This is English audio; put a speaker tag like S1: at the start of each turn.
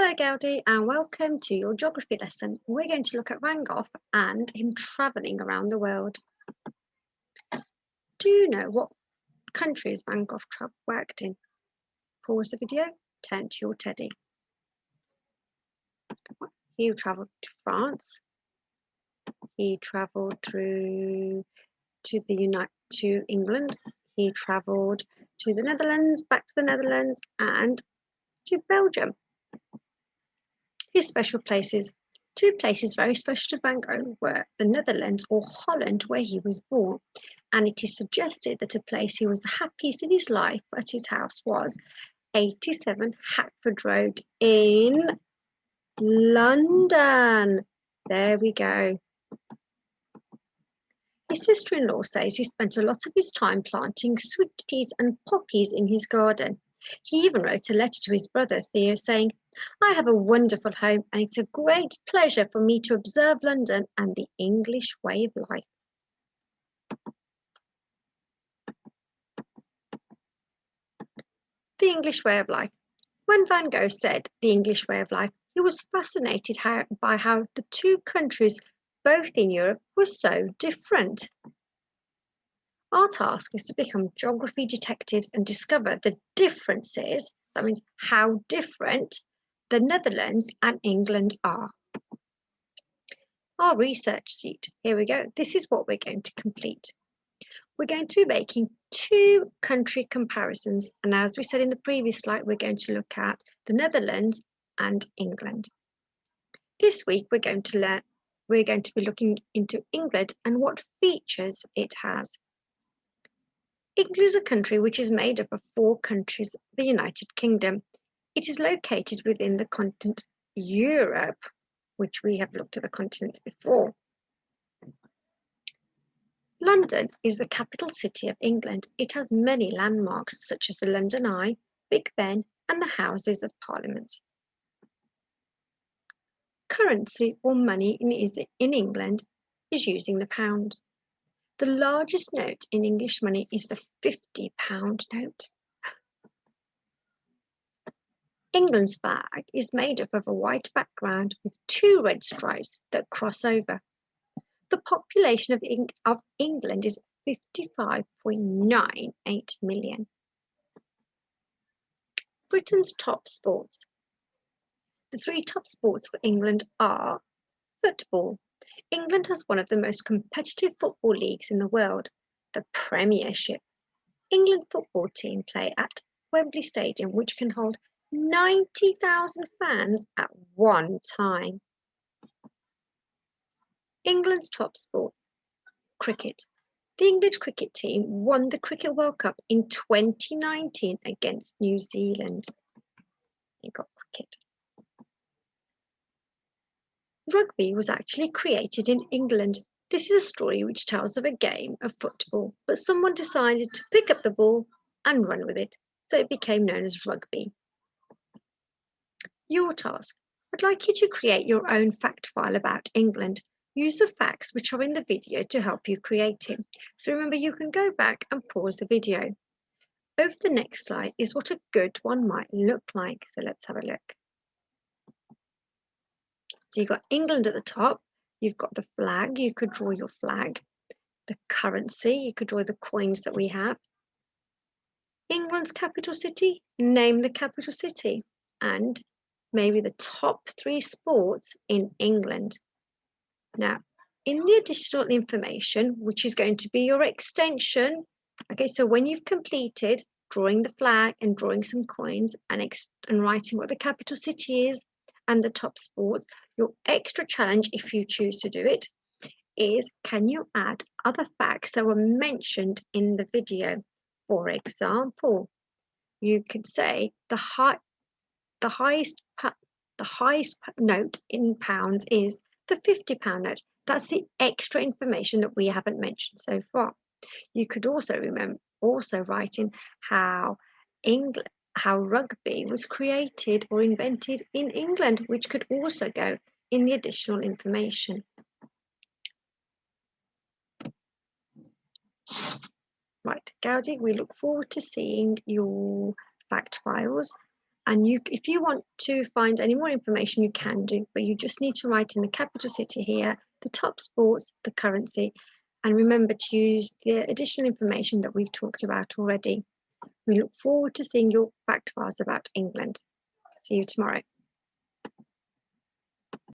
S1: Hello Gaudi and welcome to your geography lesson. We're going to look at Van Gogh and him travelling around the world. Do you know what countries Van Gogh worked in? Pause the video, turn to your teddy. He travelled to France. He travelled through to England. He travelled to the Netherlands, back to the Netherlands and to Belgium. His special places. Two places very special to Van Gogh were the Netherlands or Holland, where he was born, and it is suggested that a place he was the happiest in his life at his house was 87 Hackford Road in London. There we go. His sister-in-law says he spent a lot of his time planting sweet peas and poppies in his garden. He even wrote a letter to his brother Theo saying, "I have a wonderful home and it's a great pleasure for me to observe London and the English way of life." The English way of life. When Van Gogh said the English way of life, he was fascinated by how the two countries, both in Europe, were so different. Our task is to become geography detectives and discover the differences, that means how different the Netherlands and England are. Our research sheet, here we go. This is what we're going to complete. We're going to be making two country comparisons. And as we said in the previous slide, we're going to look at the Netherlands and England. This week, we're going to be looking into England and what features it has. England is a country which is made up of four countries, the United Kingdom. It is located within the continent Europe, which we have looked at the continents before. London is the capital city of England. It has many landmarks such as the London Eye, Big Ben, and the Houses of Parliament. Currency or money in England is using the pound. The largest note in English money is the £50 note. England's flag is made up of a white background with two red stripes that cross over. The population of England is 55.98 million. Britain's top sports. The three top sports for England are football. England has one of the most competitive football leagues in the world, the Premiership. England football team play at Wembley Stadium, which can hold 90,000 fans at one time. England's top sports. Cricket. The English cricket team won the Cricket World Cup in 2019 against New Zealand. You got cricket. Rugby was actually created in England. This is a story which tells of a game of football, but someone decided to pick up the ball and run with it, so it became known as rugby. Your task. I'd like you to create your own fact file about England. Use the facts which are in the video to help you create it. So remember, you can go back and pause the video. Over the next slide is what a good one might look like. So let's have a look. So you've got England at the top. You've got the flag. You could draw your flag. The currency. You could draw the coins that we have. England's capital city. Name the capital city. And maybe the top three sports in England. Now, in the additional information, which is going to be your extension, okay, so when you've completed drawing the flag and drawing some coins and writing what the capital city is and the top sports, your extra challenge, if you choose to do it, is can you add other facts that were mentioned in the video? For example, you could say the highest note in pounds is the £50 note. That's the extra information that we haven't mentioned so far. You could also write in how rugby was created or invented in England, which could also go in the additional information. Right, Gaudi, we look forward to seeing your fact files And if you want to find any more information, you can do, but you just need to write in the capital city here, the top sports, the currency, and remember to use the additional information that we've talked about already. We look forward to seeing your fact files about England. See you tomorrow.